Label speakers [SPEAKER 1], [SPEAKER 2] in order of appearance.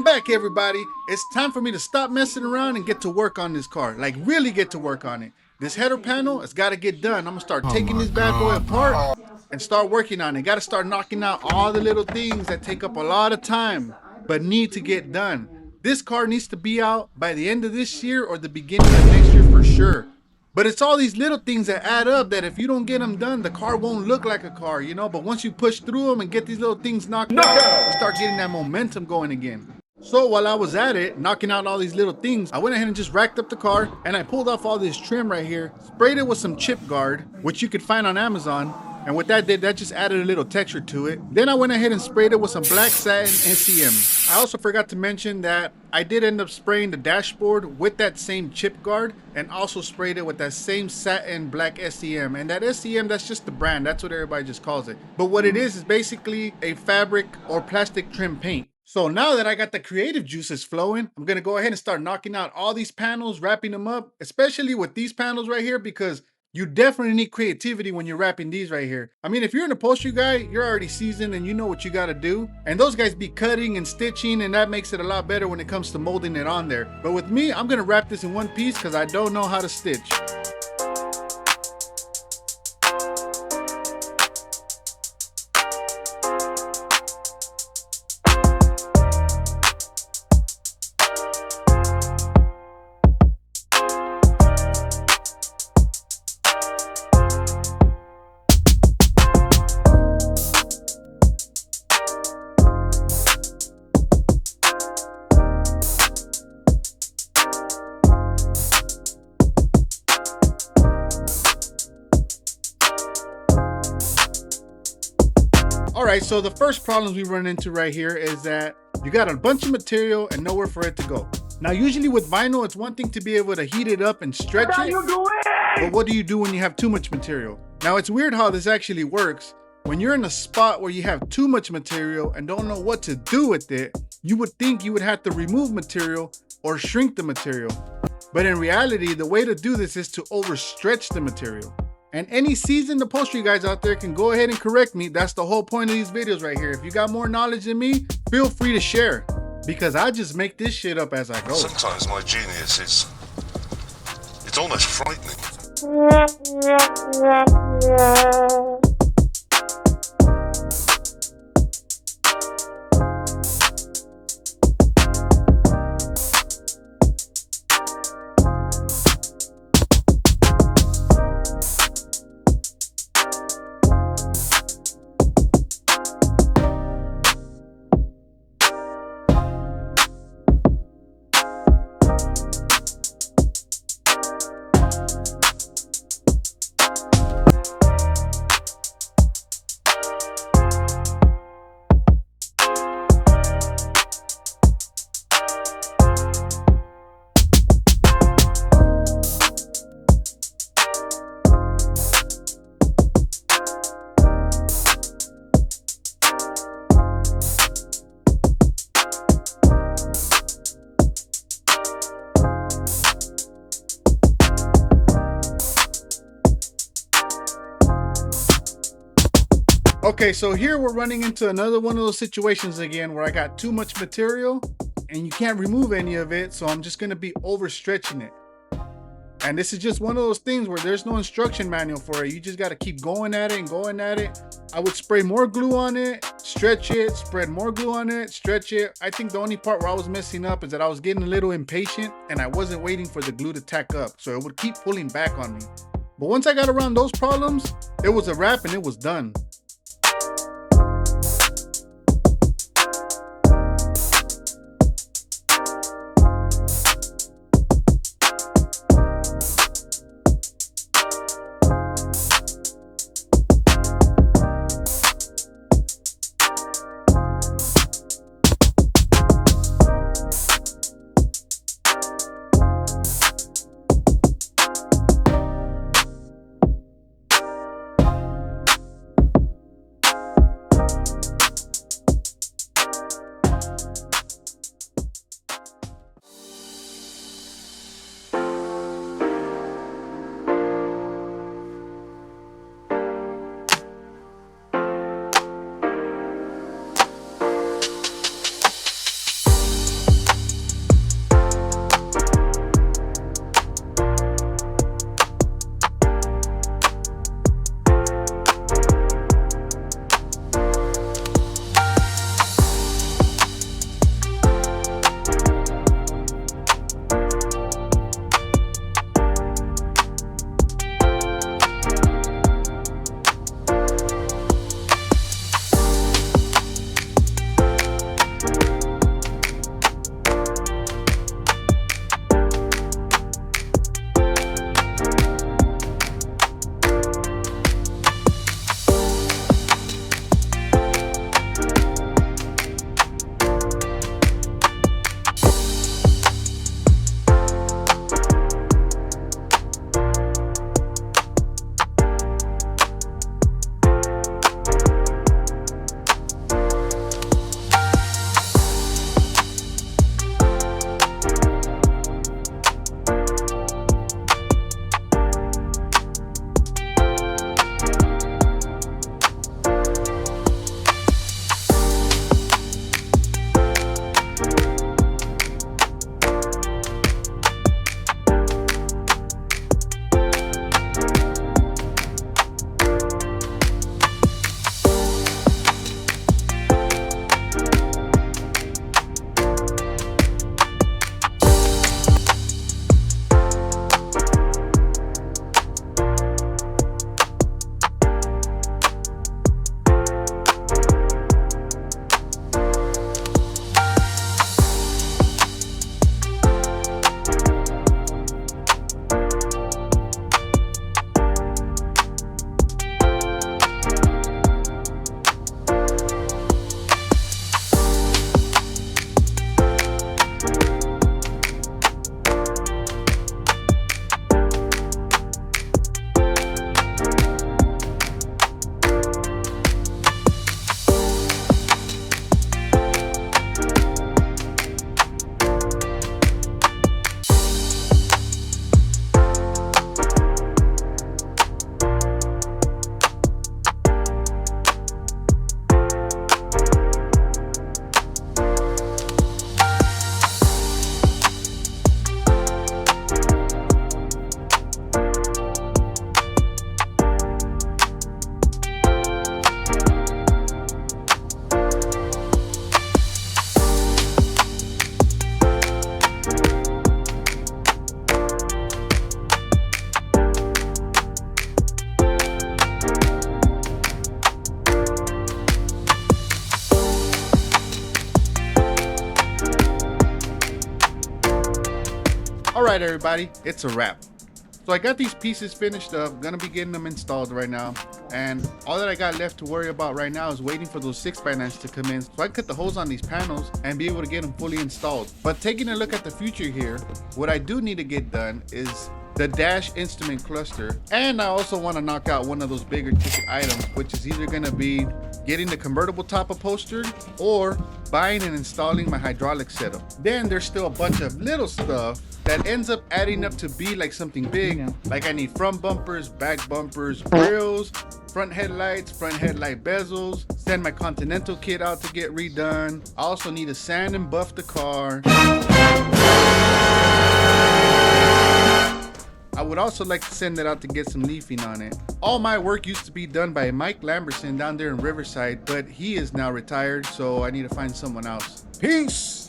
[SPEAKER 1] back, everybody. It's time for me to stop messing around and get to work on this car. Like, really get to work on it. This header panel, it's got to get done. I'm going to start taking this bad boy apart and start working on it. Got to start knocking out all the little things that take up a lot of time but need to get done. This car needs to be out by the end of this year or the beginning of next year for sure. But it's all these little things that add up that if you don't get them done, the car won't look like a car, you know? But once you push through them and get these little things knocked out, you start getting that momentum going again. So while I was at it, knocking out all these little things, I went ahead and just racked up the car and I pulled off all this trim right here, sprayed it with some chip guard, which you could find on Amazon. And what that did, that just added a little texture to it. Then I went ahead and sprayed it with some black satin SEM. I also forgot to mention that I did end up spraying the dashboard with that same chip guard and also sprayed it with that same satin black SEM. And that SEM, that's just the brand. That's what everybody just calls it. But what it is basically a fabric or plastic trim paint. So now that I got the creative juices flowing, I'm gonna go ahead and start knocking out all these panels, wrapping them up, especially with these panels right here, because you definitely need creativity when you're wrapping these right here. I mean, if you're an upholstery guy, you're already seasoned and you know what you gotta do. And those guys be cutting and stitching, and that makes it a lot better when it comes to molding it on there. But with me, I'm gonna wrap this in one piece because I don't know how to stitch. Alright, so the first problems we run into right here is that you got a bunch of material and nowhere for it to go. Now usually with vinyl, it's one thing to be able to heat it up and stretch it, but what do you do when you have too much material? Now it's weird how this actually works. When you're in a spot where you have too much material and don't know what to do with it, you would think you would have to remove material or shrink the material. But in reality, the way to do this is to overstretch the material. And any seasoned upholstery guys out there can go ahead and correct me. That's the whole point of these videos right here. If you got more knowledge than me, feel free to share, because I just make this shit up as I go.
[SPEAKER 2] Sometimes my genius is, it's almost frightening.
[SPEAKER 1] Okay, so here we're running into another one of those situations again where I got too much material and you can't remove any of it, so I'm just gonna be overstretching it. And this is just one of those things where there's no instruction manual for it. You just gotta keep going at it and going at it. I would spray more glue on it, stretch it, spread more glue on it, stretch it. I think the only part where I was messing up is that I was getting a little impatient and I wasn't waiting for the glue to tack up, so it would keep pulling back on me. But once I got around those problems, it was a wrap and it was done. All right, everybody, it's a wrap. So I got these pieces finished up, gonna be getting them installed right now. And all that I got left to worry about right now is waiting for those 6x9s to come in so I can cut the holes on these panels and be able to get them fully installed. But taking a look at the future here, what I do need to get done is the dash instrument cluster. And I also want to knock out one of those bigger ticket items, which is either gonna be getting the convertible top upholstered or buying and installing my hydraulic setup. Then there's still a bunch of little stuff that ends up adding up to be like something big. Like I need front bumpers, back bumpers, grills, front headlights, front headlight bezels, send my Continental kit out to get redone. I also need to sand and buff the car. I would also like to send it out to get some leafing on it. All my work used to be done by Mike Lamberson down there in Riverside, but he is now retired, so I need to find someone else. Peace!